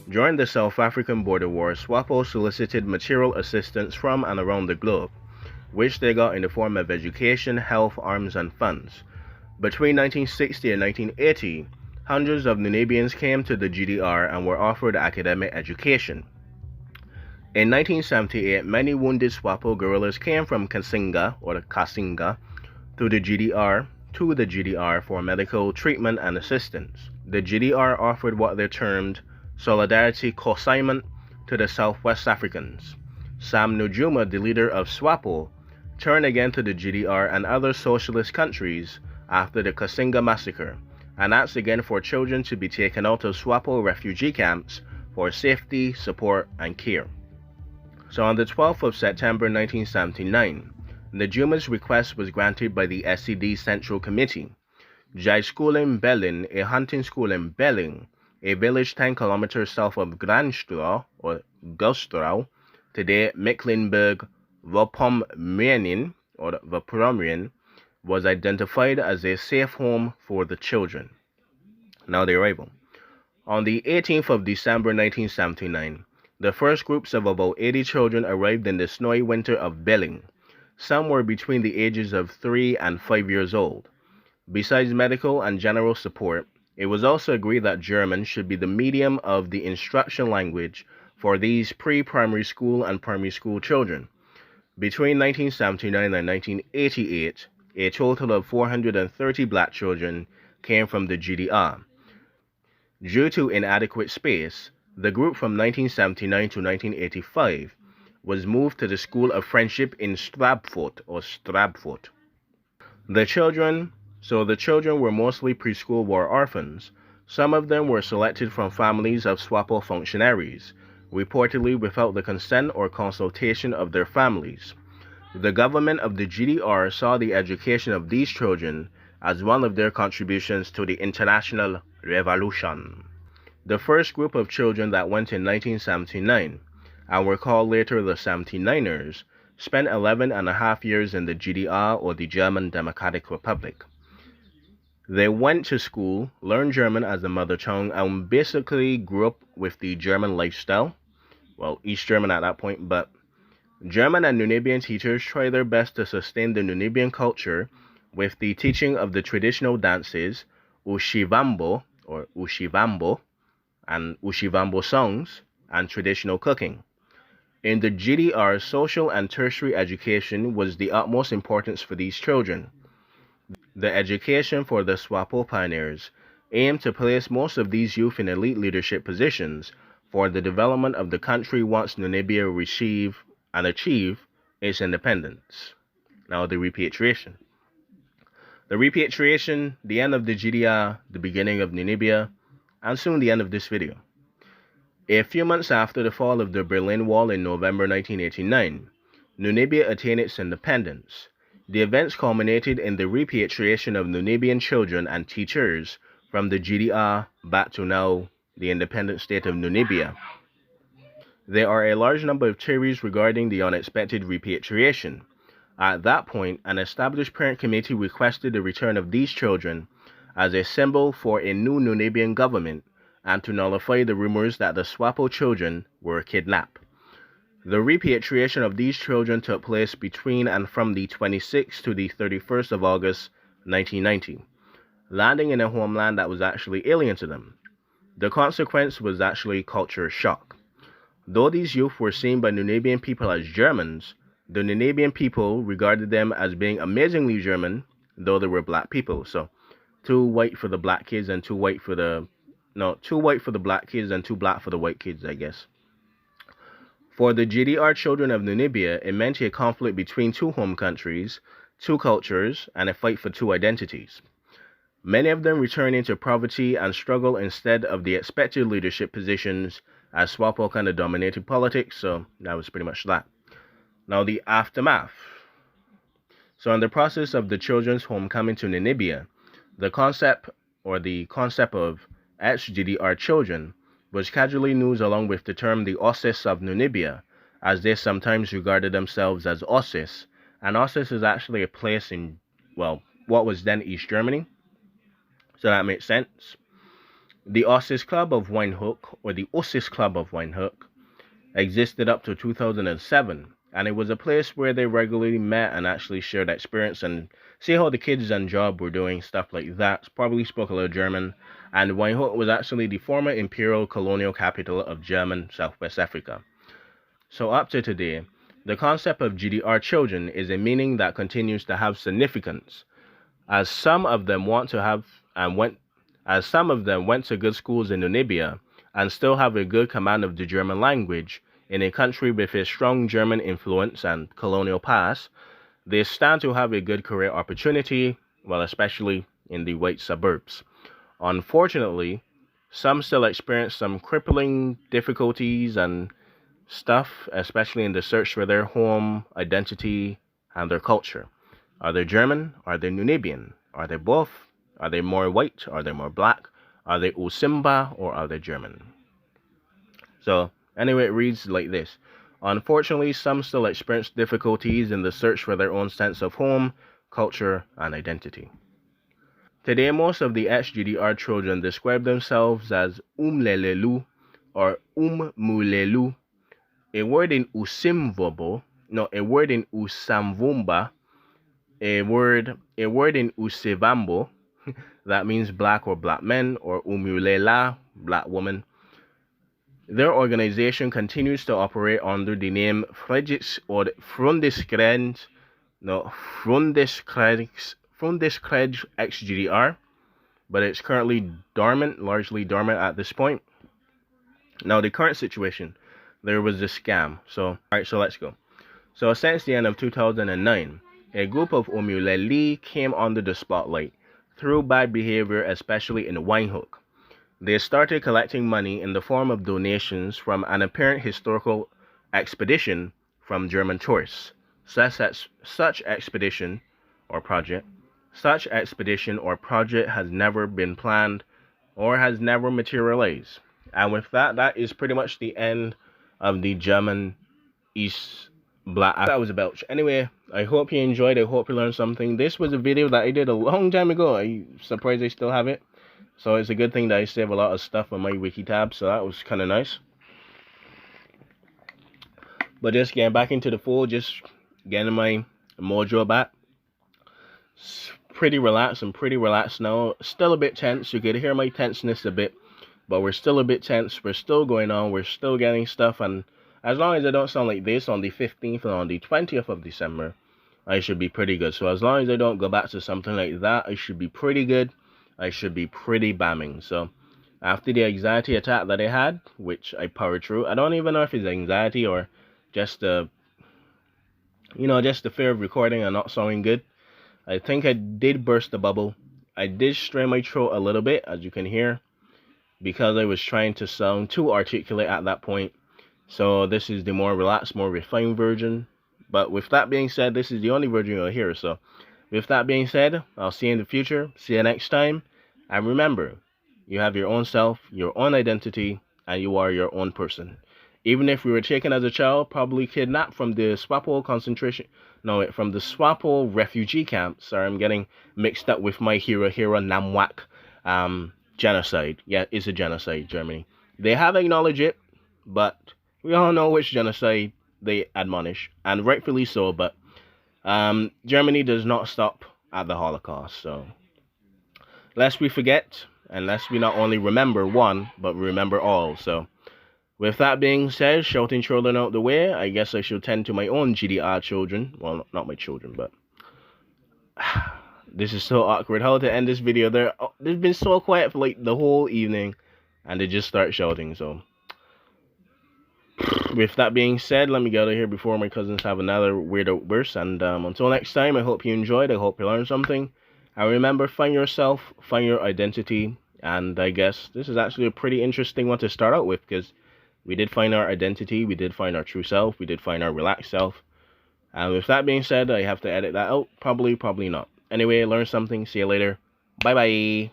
During the South African border war, SWAPO solicited material assistance from and around the globe, which they got in the form of education, health, arms, and funds. Between 1960 and 1980, hundreds of Namibians came to the GDR and were offered academic education. In 1978, many wounded SWAPO guerrillas came from Kasinga to the GDR for medical treatment and assistance. The GDR offered what they termed solidarity consignment to the Southwest Africans. Sam Nujuma, the leader of SWAPO, turned again to the GDR and other socialist countries after the Kasinga massacre, and asked again for children to be taken out of SWAPO refugee camps for safety, support, and care. So on the 12th of September 1979, Njuma's request was granted by the SED Central Committee. Jai School in Belling, a hunting school in Belling, a village 10 kilometers south of Granstrau, or Gustrau, today Mecklenburg-Vorpommern, or Vorpommern, was identified as a safe home for the children. Now the arrival. On the 18th of December 1979, the first groups of about 80 children arrived in the snowy winter of Belling. Some were between the ages of 3 and 5 years old. Besides medical and general support, it was also agreed that German should be the medium of the instruction language for these pre-primary school and primary school children. Between 1979 and 1988, a total of 430 black children came from the GDR. Due to inadequate space, the group from 1979 to 1985 was moved to the School of Friendship in Strabfort. The children were mostly preschool war orphans. Some of them were selected from families of SWAPO functionaries, reportedly without the consent or consultation of their families. The government of the GDR saw the education of these children as one of their contributions to the international revolution. The first group of children that went in 1979, and were called later the 79ers, spent 11 and a half years in the GDR, or the German Democratic Republic. They went to school, learned German as a mother tongue, and basically grew up with the German lifestyle. Well, East German at that point, but German and Namibian teachers try their best to sustain the Namibian culture with the teaching of the traditional dances, Ushivambo, and Ushivambo songs, and traditional cooking. In the GDR, social and tertiary education was the utmost importance for these children. The education for the SWAPO pioneers aimed to place most of these youth in elite leadership positions for the development of the country once Namibia achieve its independence. Now the repatriation. The end of the GDR, the beginning of Namibia, and soon the end of this video. A few months after the fall of the Berlin Wall in November 1989, Namibia attained its independence. The events culminated in the repatriation of Namibian children and teachers from the GDR back to now the independent state of Namibia. There are a large number of theories regarding the unexpected repatriation. At that point, an established parent committee requested the return of these children as a symbol for a new Namibian government and to nullify the rumors that the SWAPO children were kidnapped. The repatriation of these children took place between and from the 26th to the 31st of August 1990, landing in a homeland that was actually alien to them. The consequence was actually culture shock. Though these youth were seen by Namibian people as Germans, the Namibian people regarded them as being amazingly German, though they were black people. So, too white for the black kids and too white for the black kids and too black for the white kids, I guess. For the GDR children of Namibia, it meant a conflict between two home countries, two cultures, and a fight for two identities. Many of them return into poverty and struggle instead of the expected leadership positions, as SWAPO kind of dominated politics, so that was pretty much that. Now the aftermath. So in the process of the children's homecoming to Namibia, the concept of ex-GDR children was casually used along with the term the Ossis of Namibia, as they sometimes regarded themselves as Ossis. And Ossis is actually a place in, well, what was then East Germany, so that makes sense. The Ossis Club of Windhoek, or the Ossis Club of Windhoek, existed up to 2007, and it was a place where they regularly met and actually shared experience and see how the kids and job were doing, stuff like that. Probably spoke a little German, and Windhoek was actually the former imperial colonial capital of German Southwest Africa. So up to today, the concept of GDR children is a meaning that continues to have significance, as some of them went to good schools in Namibia and still have a good command of the German language. In a country with a strong German influence and colonial past, they stand to have a good career opportunity, well, especially in the white suburbs. Unfortunately, some still experience some crippling difficulties and stuff, especially in the search for their home, identity, and their culture. Are they German? Are they Namibian? Are they both? Are they more white? Are they more black? Are they Usimba or are they German? So, anyway, it reads like this. Unfortunately, some still experience difficulties in the search for their own sense of home, culture, and identity. Today, most of the ex-GDR children describe themselves as Umlelelu or Ummulelu, a word in Usamvumba, a word in Usevambo, that means black or black men, or Umulela, black woman. Their organization continues to operate under the name Frejits or Frondeskred ex-GDR, but it's currently largely dormant at this point. Now, the current situation, there was a scam. So let's go. So since the end of 2009, a group of Omuleli came under the spotlight through bad behavior, especially in Windhoek. They started collecting money in the form of donations from an apparent historical expedition from German tourists. Such expedition or project has never been planned or has never materialized. And with that, that is pretty much the end of the German East Black. That was a belch. Anyway, I hope you enjoyed. I hope you learned something. This was a video that I did a long time ago. I'm surprised I still have it. So it's a good thing that I save a lot of stuff on my wiki tab. So that was kind of nice. But just getting back into the fold, just getting my mojo back. It's pretty relaxed. I'm pretty relaxed now. Still a bit tense. You could hear my tenseness a bit. But we're still a bit tense. We're still going on. We're still getting stuff. And as long as I don't sound like this on the 15th and on the 20th of December, I should be pretty good. So as long as I don't go back to something like that, I should be pretty good. I should be pretty bamming. So after the anxiety attack that I had, which I powered through, I don't even know if it's anxiety or just the fear of recording and not sounding good. I think I did burst the bubble. I did strain my throat a little bit, as you can hear, because I was trying to sound too articulate at that point. So this is the more relaxed, more refined version. But with that being said, this is the only version you'll hear. So with that being said, I'll see you in the future. See you next time. And remember, you have your own self, your own identity, and you are your own person. Even if we were taken as a child, probably kidnapped from the Swapo from the Swapo refugee camp. Sorry, I'm getting mixed up with my Hira Namwak genocide. Yeah, it's a genocide, Germany. They have acknowledged it, but we all know which genocide they admonish, and rightfully so, but Germany does not stop at the Holocaust. So lest we forget, and lest we not only remember one, but remember all. So with that being said, shouting children out the way, I guess I should tend to my own GDR children. Well, not my children, but this is so awkward. How to end this video? They've been so quiet for like the whole evening, and they just start shouting. So with that being said, let me get out of here before my cousins have another weird outburst. And until next time, I hope you enjoyed. I hope you learned something. And remember, find yourself, find your identity. And I guess this is actually a pretty interesting one to start out with, because we did find our identity, we did find our true self, we did find our relaxed self. And with that being said, I have to edit that out. Probably not. Anyway, learn something. See you later. Bye-bye.